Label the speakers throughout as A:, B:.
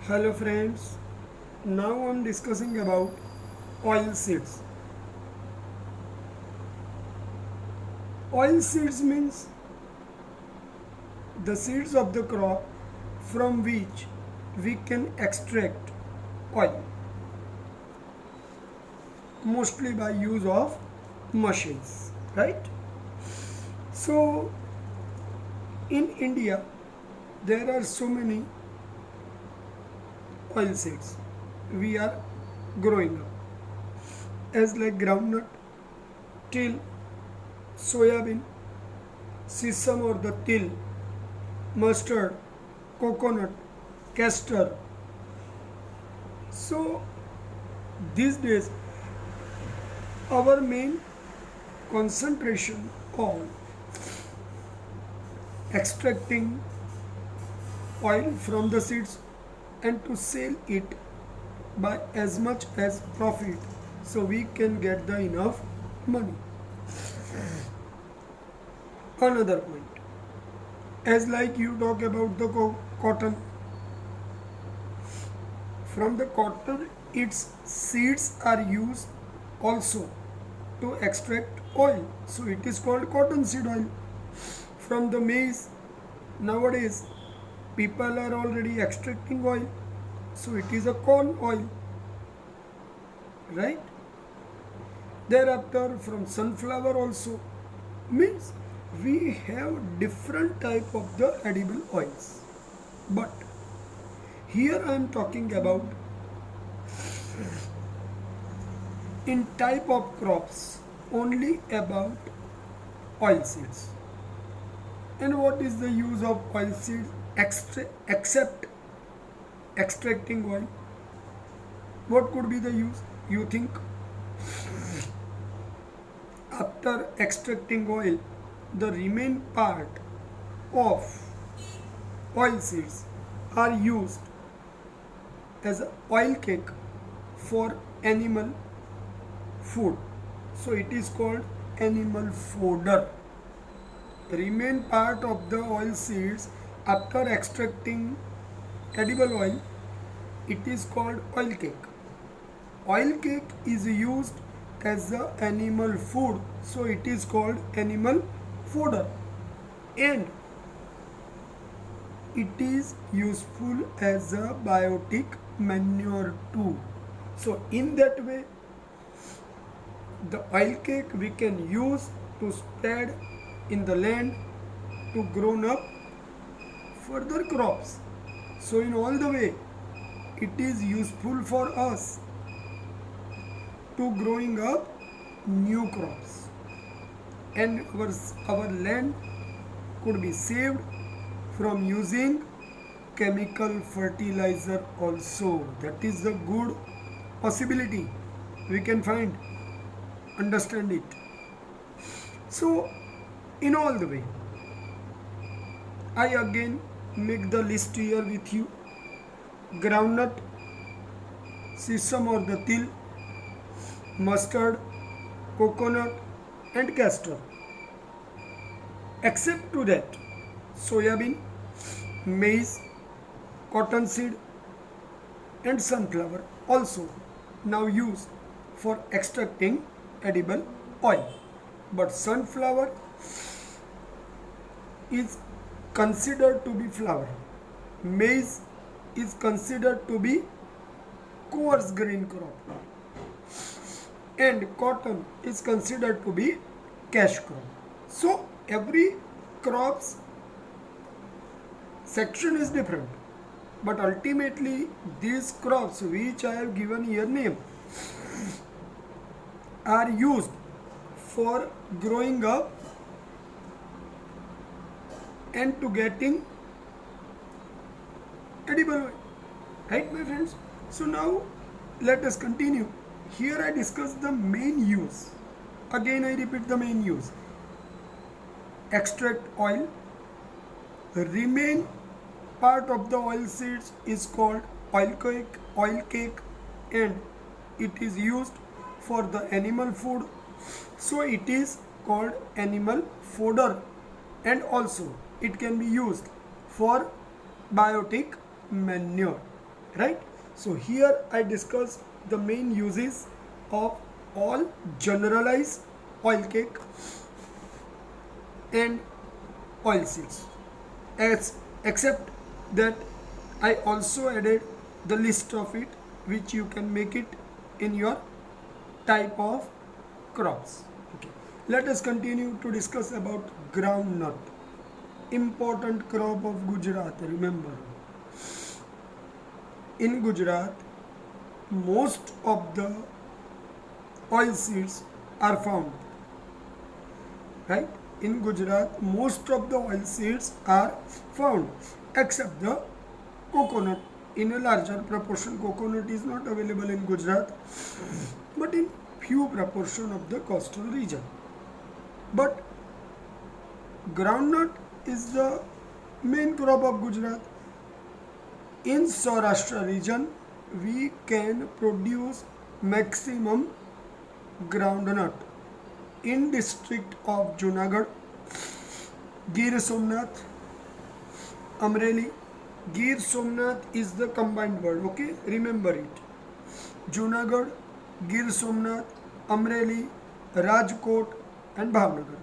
A: Hello friends, now I'm discussing about oil seeds. Oil seeds means the seeds of the crop from which we can extract oil, mostly by use of machines, right? So in India there are so many oil seeds we are growing up as like groundnut, till, soybean, sesame or the till, mustard, coconut, castor. So these days our main concentration on extracting oil from the seeds and to sell it by as much as profit so we can get the enough money. Another point, as like you talk about the cotton, from the cotton its seeds are used also to extract oil, so it is called cotton seed oil. From the maize, nowadays people are already extracting oil, so it is a corn oil, right? Thereafter from sunflower also, means we have different type of the edible oils, but here I am talking about in type of crops only about oil seeds. And what is the use of oil seeds except extracting oil? What could be the use? You think after extracting oil, the remaining part of oil seeds are used as a oil cake for animal food. So it is called animal fodder. The remain part of the oil seeds after extracting edible oil, it is called oil cake. Oil cake is used as the animal food, so it is called animal fodder, and it is useful as a biotic manure too. So in that way the oil cake we can use to spread in the land to grown up further crops. So in all the way it is useful for us to growing up new crops, and our land could be saved from using chemical fertilizer also. That is the good possibility we can find. Understand it. So in all the way I again make the list here with you: groundnut, sesame or the till, mustard, coconut and castor. Except to that, soybean, maize, cottonseed and sunflower also now used for extracting edible oil. But sunflower is considered to be flower, maize is considered to be coarse grain crop, and cotton is considered to be cash crop. So every crops section is different, but ultimately these crops which I have given here name are used for growing up and to getting edible oil, right my friends? So now let us continue. Here I discuss the main use. Again I repeat the main use: extract oil. The remain part of the oil seeds is called oil cake, and it is used for the animal food, so it is called animal fodder, and also it can be used for biotic manure, right? So here I discuss the main uses of all generalized oil cake and oil seeds, as except that I also added the list of it which you can make it in your type of crops. Okay, let us continue to discuss about groundnut, important crop of Gujarat. Remember, in Gujarat most of the oil seeds are found, right? In Gujarat most of the oil seeds are found except the coconut. In a larger proportion coconut is not available in Gujarat, but in few proportion of the coastal region. But groundnut is the main crop of Gujarat. In Saurashtra region we can produce maximum groundnut in district of Junagadh, Gir Somnath, Amreli. Gir Somnath is the combined word, okay? Remember it. Junagadh, Gir Somnath, Amreli, Rajkot and Bhavnagar.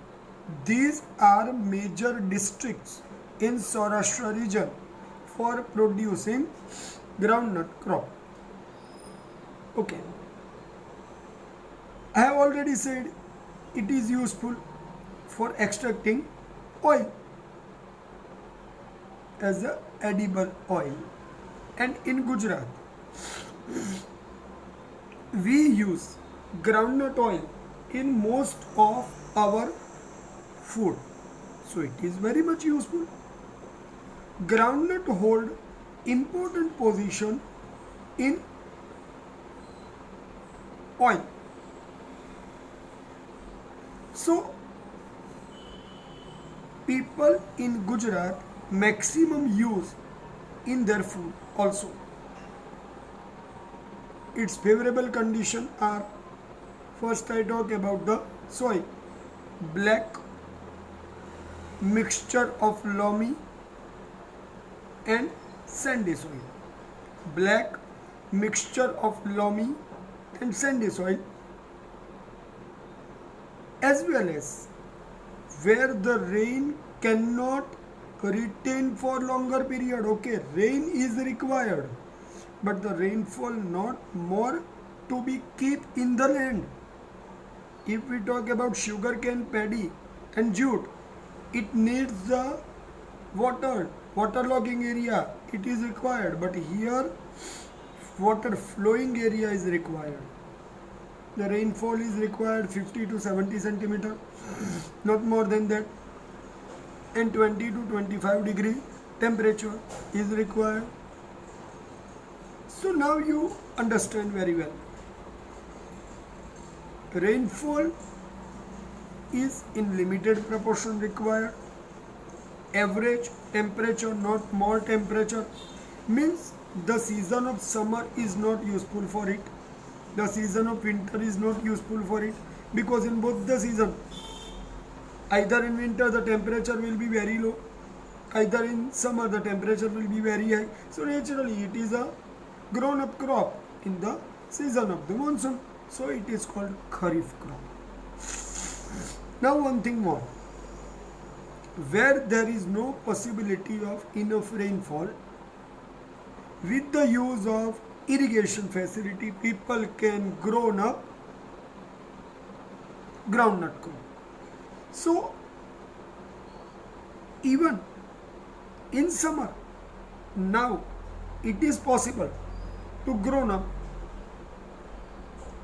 A: These are major districts in Saurashtra region for producing groundnut crop. Okay. I have already said it is useful for extracting oil as a edible oil. And in Gujarat we use groundnut oil in most of our food, so it is very much useful. Groundnut hold important position in oil. So people in Gujarat maximum use in their food also. Its favorable condition are, first I talk about the soil, black mixture of loamy and sandy soil. Black mixture of loamy and sandy soil, as well as where the rain cannot retain for longer period. Okay, rain is required, but the rainfall not more to be keep in the land. If we talk about sugarcane, paddy and jute, it needs the waterlogging area, it is required, but here water flowing area is required. The rainfall is required 50 to 70 centimeter, not more than that, and 20 to 25 degree temperature is required. So now you understand very well. Rainfall is in limited proportion required. Average temperature, not more temperature, means the season of summer is not useful for it. The season of winter is not useful for it, because in both the season, either in winter the temperature will be very low, either in summer the temperature will be very high. So naturally it is a grown up crop in the season of the monsoon. So it is called Kharif crop. Now one thing more. Where there is no possibility of enough rainfall, with the use of irrigation facility, people can grow up groundnut crop. So even in summer now it is possible to grow up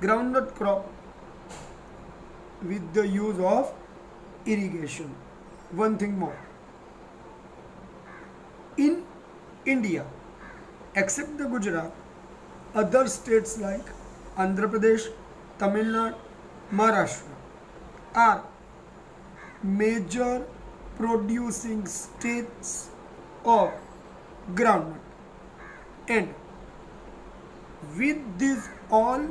A: groundnut crop with the use of irrigation. One thing more. In India, except the Gujarat, other states like Andhra Pradesh, Tamil Nadu, Maharashtra are major producing states of groundnut. And with this all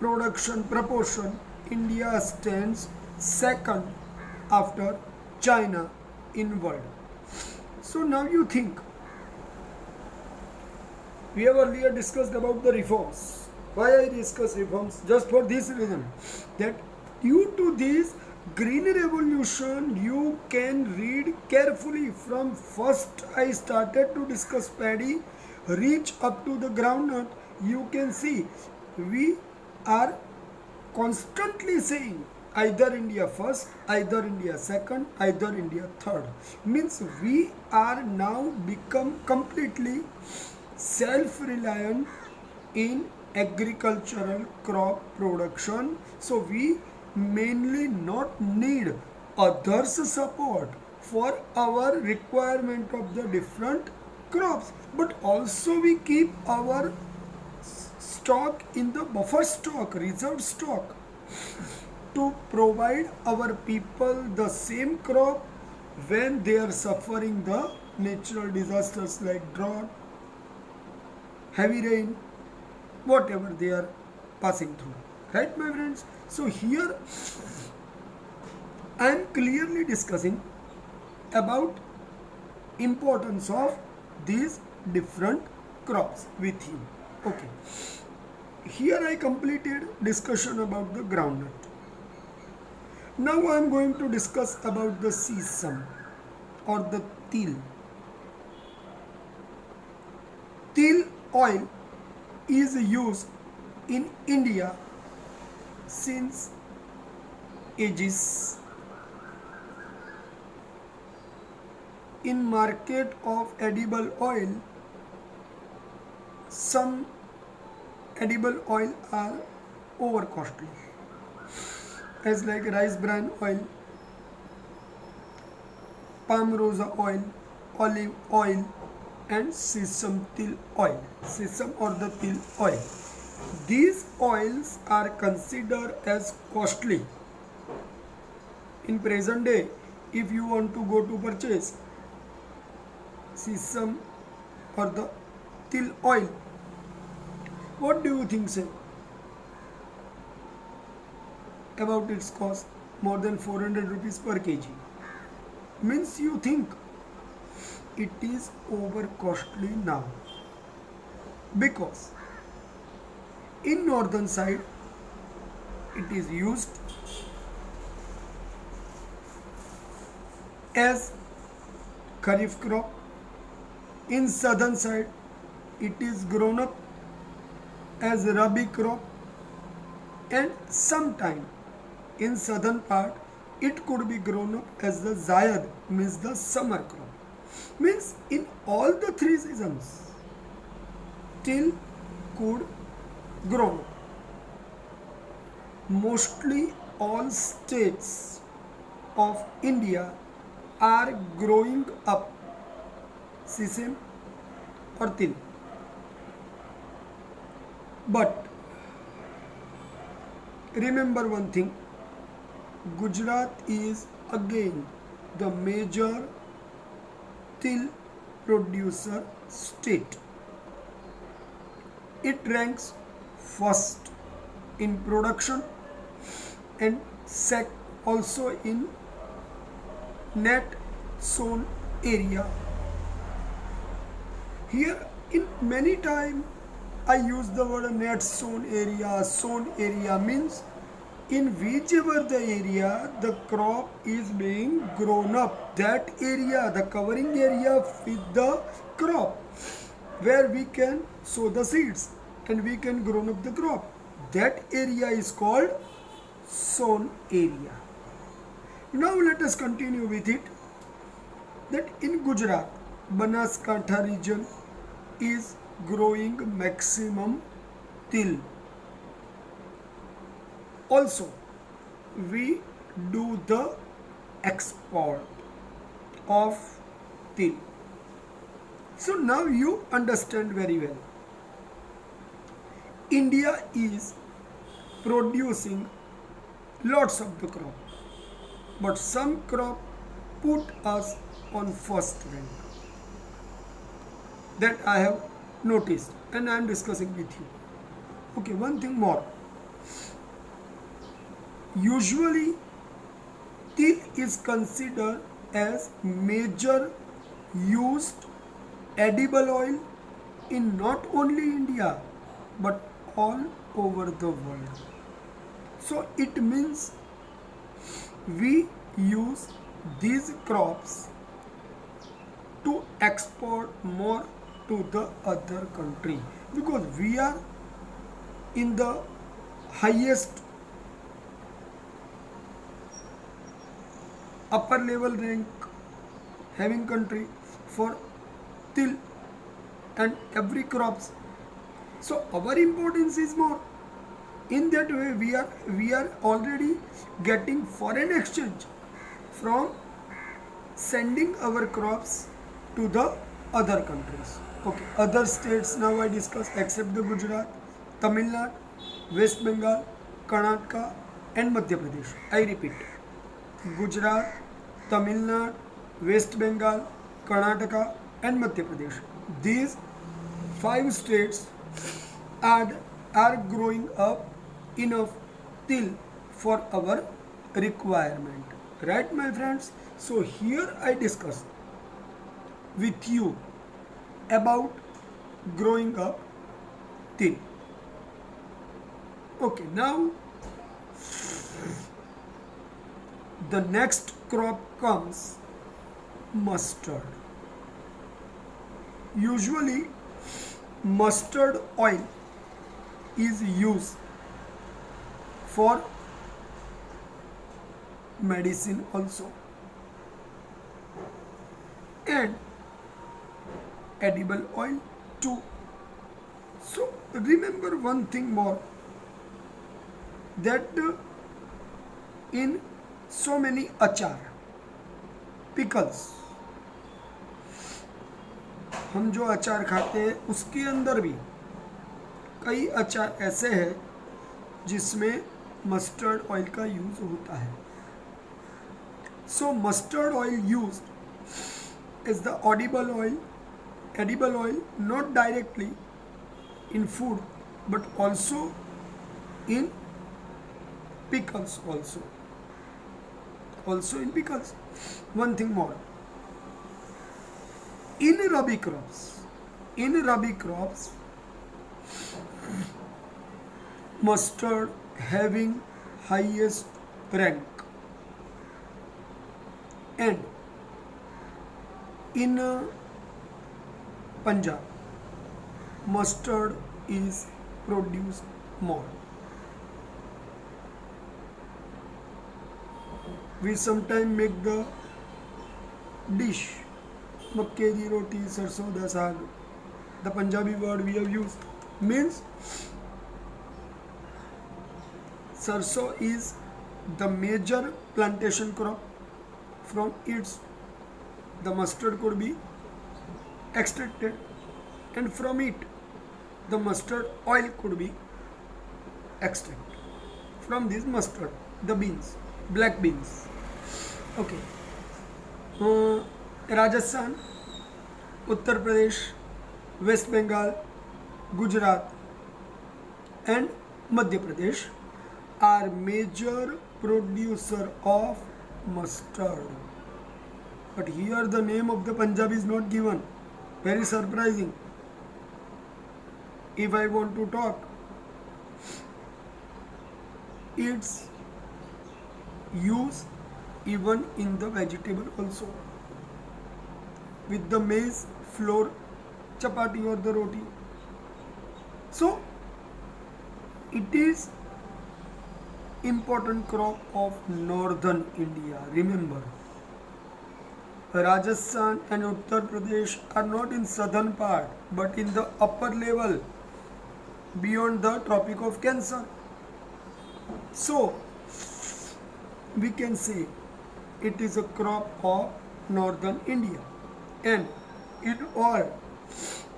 A: production proportion, India stands second after China in world. So now you think, We have earlier discussed about the reforms. Why I discuss reforms? Just for this reason, that due to this green revolution, you can read carefully from first I started to discuss paddy, reach up to the groundnut. You can see we are constantly saying either India first, either India second, either India third. Means we are now become completely self-reliant in agricultural crop production. So we mainly not need others support for our requirement of the different crops, but also we keep our stock in the buffer stock, reserve stock, to provide our people the same crop when they are suffering the natural disasters like drought, heavy rain, whatever they are passing through. Right, my friends? So here I am clearly discussing about importance of these different crops with you. Okay. Here I completed discussion about the groundnut. Now I am going to discuss about the sesame or the til. Til oil is used in India since ages. In market of edible oil, some edible oil are over costly, as like rice bran oil, palm rosa oil, olive oil, and sesame til oil, sesame or the til oil. These oils are considered as costly. In present day, if you want to go to purchase sesame or the til oil, what do you think, say, about its cost? More than 400 rupees per kg. Means you think it is over costly now, because in northern side it is used as kharif crop. In southern side it is grown up as rabi crop, and sometime in southern part it could be grown up as the zayad, means the summer crop. Means in all the three seasons till could grow up. Mostly all states of India are growing up sesame or til. But remember one thing, Gujarat is again the major til producer state. It ranks first in production and also in net sown area. Here in many time I use the word net sown area. Sown area means in whichever the area the crop is being grown up, that area, the covering area with the crop, where we can sow the seeds and we can grow up the crop, that area is called sown area. Now let us continue with it, that in Gujarat, Banaskantha region is growing maximum til. Also, we do the export of til. So now you understand very well. India is producing lots of the crop, but some crop put us on first rank. That I have noticed and I am discussing with you. Okay, one thing more. Usually, til is considered as major used edible oil in not only India but all over the world. So it means we use these crops to export more to the other country because we are in the highest upper level rank having country for till and every crops, so our importance is more. In that way we are already getting foreign exchange from sending our crops to the other countries. Okay, other states now I discuss except the Gujarat, Tamil Nadu, West Bengal, Karnataka and Madhya Pradesh. I repeat, Gujarat, Tamil Nadu, West Bengal, Karnataka and Madhya Pradesh. These 5 states are, are growing up enough till for our requirement. Right, my friends? So here I discuss with you about growing up till. Okay, now the next crop comes mustard. Usually mustard oil is used for medicine also and edible oil too. So remember one thing more, that in so many achar pickles, हम जो अचार खाते हैं उसके अंदर भी कई अचार ऐसे हैं जिसमें मस्टर्ड ऑयल का यूज होता है. So mustard oil use is the edible oil, not directly in food but also in pickles also in pickles. One thing more, in rabi crops mustard having highest rank, and in Punjab mustard is produced more. We sometimes make the dish makke di roti, sarson da saag. The Punjabi word we have used means sarso is the major plantation crop. From its the mustard could be extracted, and from it the mustard oil could be extracted. From this mustard, the beans, black beans. Okay, Rajasthan, Uttar Pradesh, West Bengal, Gujarat and Madhya Pradesh are major producer of mustard. But here the name of the Punjab is not given. Very surprising. If I want to talk, it's used even in the vegetable also, with the maize flour, chapati or the roti. So it is important crop of northern India. Remember, Rajasthan and Uttar Pradesh are not in southern part but in the upper level beyond the Tropic of Cancer. So we can say it is a crop of northern India, and in all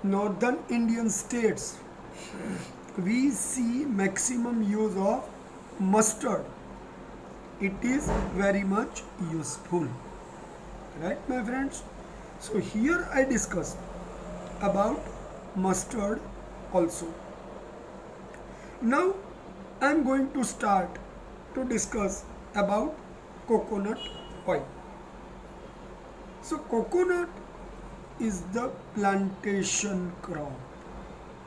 A: northern Indian states we see maximum use of mustard. It is very much useful. Right, my friends? So here I discussed about mustard also. Now I am going to start to discuss about coconut oil. So coconut is the plantation crop.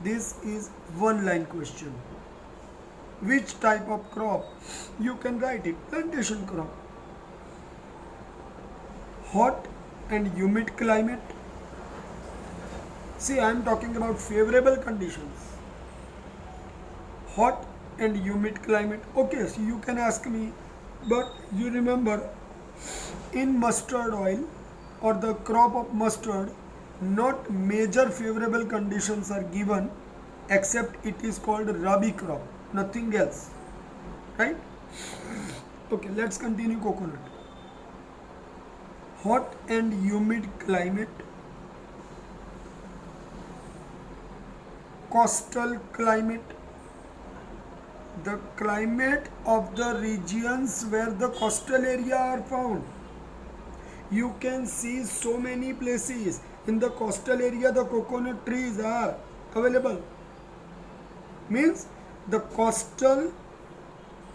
A: This is one line question. Which type of crop? You can write it. Plantation crop. Hot and humid climate. See, I am talking about favorable conditions. Hot and humid climate. Okay, so you can ask me, but you remember in mustard oil or the crop of mustard, not major favorable conditions are given except it is called rabi crop, nothing else, right? Okay, let's continue coconut. Hot and humid climate, coastal climate, the climate of the regions where the coastal area are found. You can see so many places in the coastal area the coconut trees are available. Means the coastal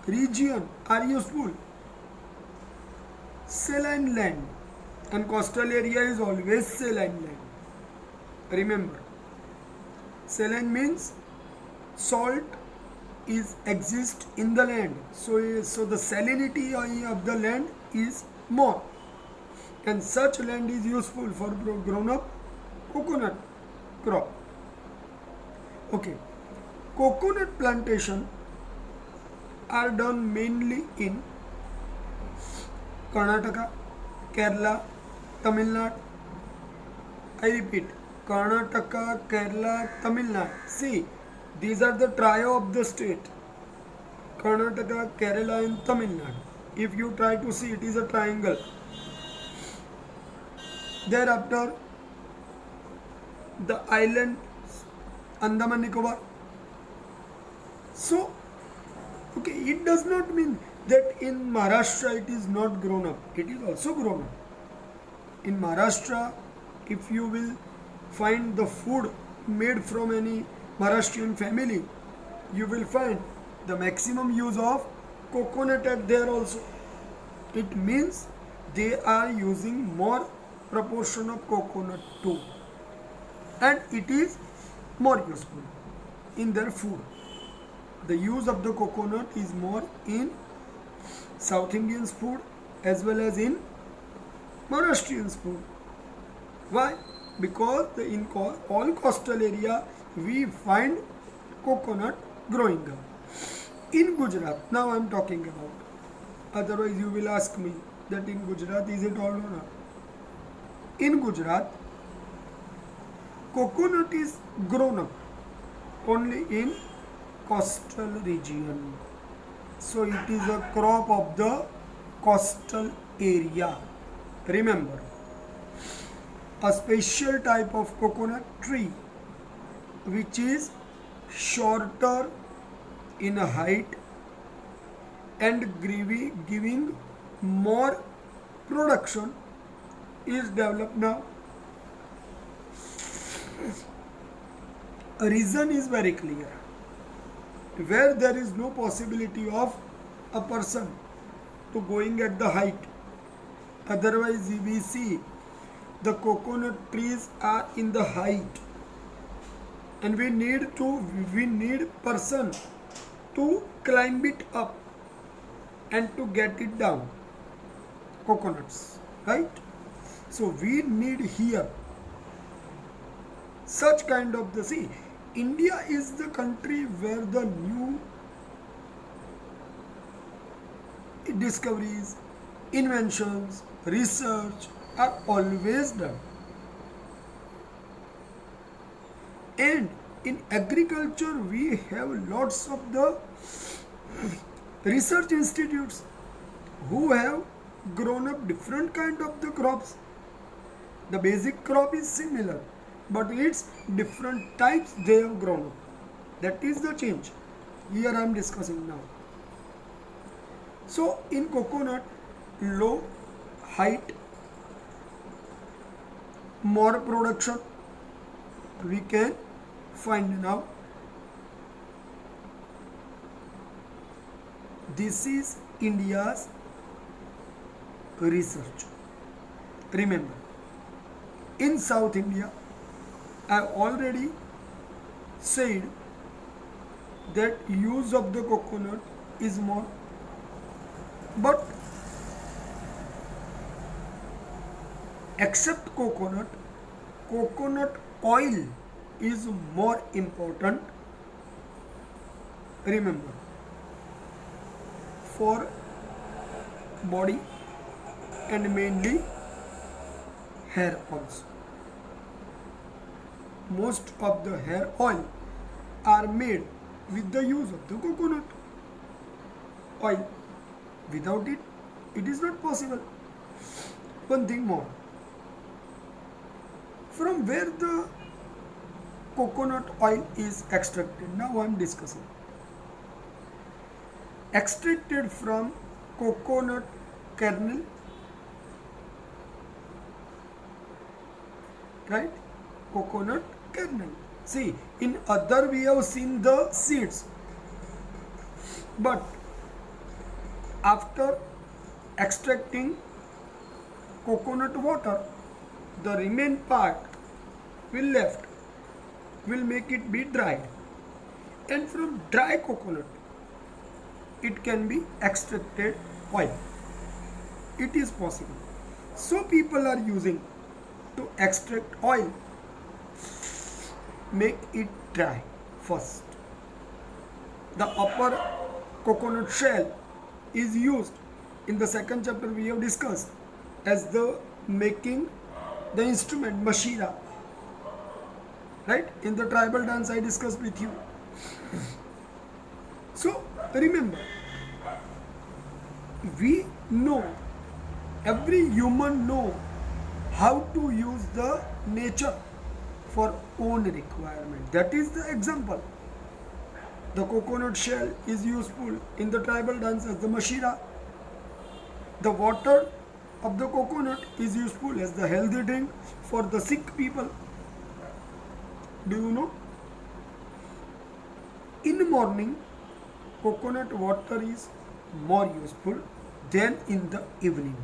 A: region are useful. Saline land, and coastal area is always saline land. Remember, saline means salt is exist in the land, so the salinity of the land is more, and such land is useful for grown up coconut crop. Okay, coconut plantation are done mainly in Karnataka, Kerala, Tamil Nadu. I repeat, Karnataka, Kerala, Tamil Nadu. See, these are the trio of the state. Karnataka, Kerala and Tamil Nadu. If you try to see, it is a triangle. Thereafter, the island Andaman Nicobar. So, okay, it does not mean that in Maharashtra it is not grown up. It is also grown up. In Maharashtra, if you will find the food made from any Maharashtrian family, you will find the maximum use of coconut at there also. It means they are using more proportion of coconut too, and it is more useful in their food. The use of the coconut is more in South Indians food as well as in Maharashtrians food. Why? Because in all coastal area we find coconut growing up. In Gujarat, now I am talking about. Otherwise you will ask me that in Gujarat is it all or not? In Gujarat, coconut is grown up only in coastal region. So it is a crop of the coastal area. Remember, a special type of coconut tree which is shorter in height and giving more production is developed now. A reason is very clear. Where there is no possibility of a person to going at the height, otherwise we see the coconut trees are in the height, and we need person to climb it up and to get it down, coconuts, right? So we need here such kind of the sea. India is the country where the new discoveries, inventions, research are always done. And in agriculture we have lots of the research institutes who have grown up different kind of the crops. The basic crop is similar, but it's different types they have grown up. That is the change. Here I am discussing now. So in coconut, low height, more production we can find now. This is India's research. Remember, in South India, I already said that use of the coconut is more, but except coconut, coconut oil is more important. Remember, for body and mainly hair also. Most of the hair oil are made with the use of the coconut oil. Without it, it is not possible. One thing more. From where the coconut oil is extracted? Now I am discussing. Extracted from coconut kernel, right? Coconut kernel. See, in other we have seen the seeds, but after extracting coconut water, the remain part will make it be dried, and from dry coconut it can be extracted oil. It is possible. So people are using to extract oil, make it dry first. The upper coconut shell is used in the second chapter we have discussed as the making the instrument mashira, right? In the tribal dance I discussed with you. So remember, we know, every human know how to use the nature for own requirement. That is the example. The coconut shell is useful in the tribal dance as the mashira. The water of the coconut is useful as the healthy drink for the sick people. Do you know? In the morning, coconut water is more useful than in the evening.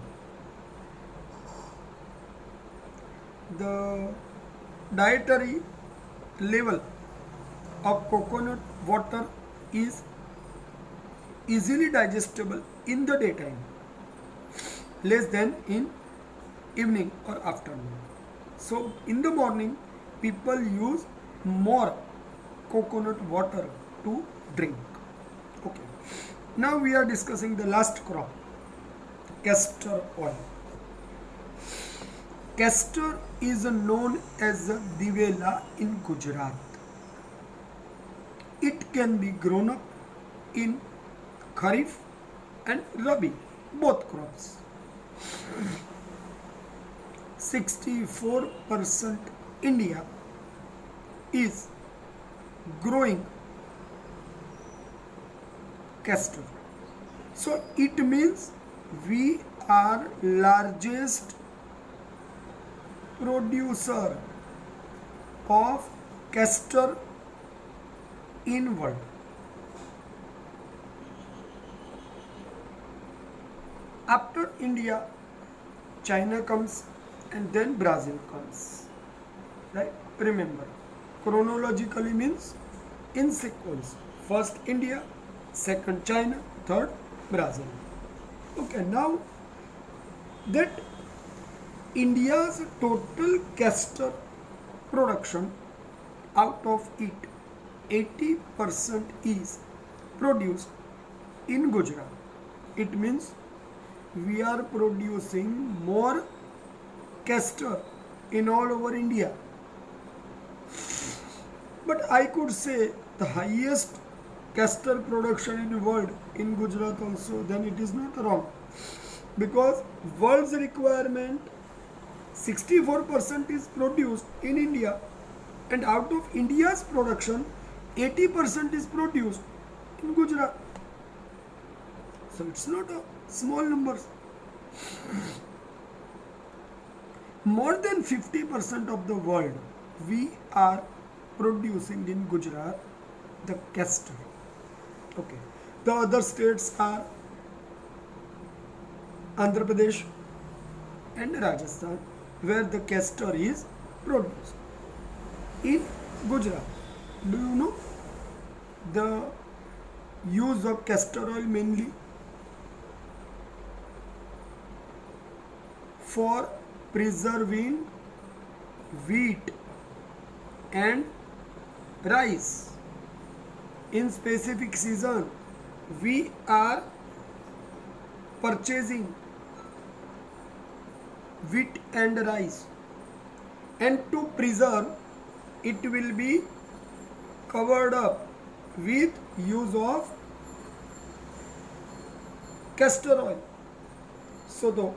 A: The dietary level of coconut water is easily digestible in the daytime, less than in evening or afternoon. So in the morning people use more coconut water to drink. Okay. Now we are discussing the last crop, castor oil. Castor is known as divela in Gujarat. It can be grown up in Kharif and Rabi, both crops. 64% India is growing castor. So it means we are largest producer of castor in world. After India, China comes and then Brazil comes. Right? Remember, chronologically means in sequence. First India, second China, third Brazil. Okay, now that India's total castor production, out of it 80% is produced in Gujarat. It means we are producing more castor in all over India. But I could say the highest castor production in the world in Gujarat also, then it is not wrong. Because world's requirement 64% is produced in India, and out of India's production 80% is produced in Gujarat. So it's not a small number. More than 50% of the world we are producing in Gujarat the castor. Okay. The other states are Andhra Pradesh and Rajasthan, where the castor is produced. In Gujarat, Do you know the use of castor oil mainly for preserving wheat and rice? In specific season we are purchasing wheat and rice, and to preserve it will be covered up with use of castor oil. So the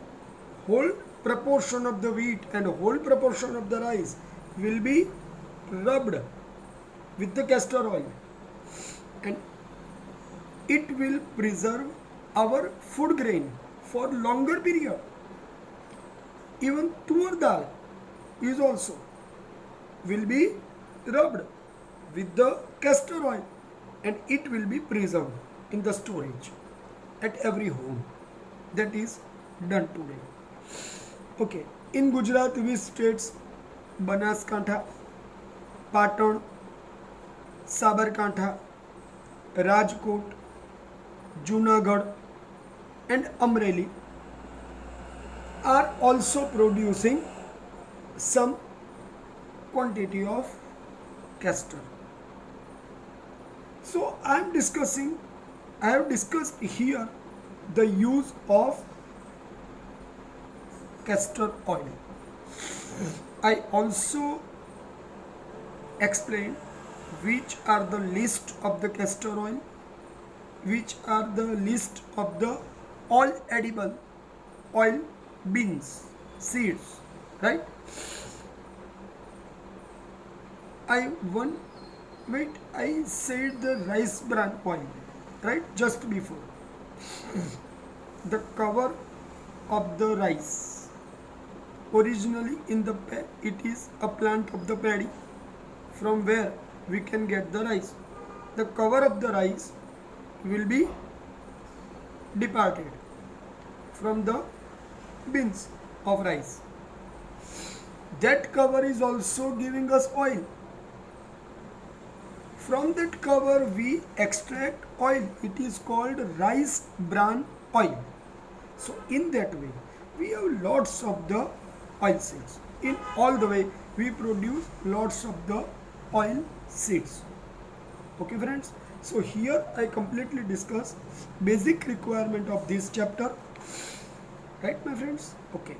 A: whole proportion of the wheat and whole proportion of the rice will be rubbed with the castor oil, and it will preserve our food grain for longer period. Even tur dal is also will be rubbed with the castor oil, and it will be preserved in the storage at every home. That is done today. Okay, in Gujarat we states Banaskantha, Patan, Sabarkantha, Rajkot, Junagadh and Amreli are also producing some quantity of castor. So I have discussed here the use of castor oil. I also explained which are the list of the castor oil, which are the list of the all edible oil beans, seeds, right? I said the rice bran oil, right? Just before. The cover of the rice. Originally it is a plant of the paddy from where we can get the rice. The cover of the rice will be departed from the beans of rice. That cover is also giving us oil. From that cover we extract oil. It is called rice bran oil. So in that way we have lots of the oil seeds. In all the way we produce lots of the oil seeds. Okay friends, so here I completely discuss basic requirement of this chapter, right my friends? Okay.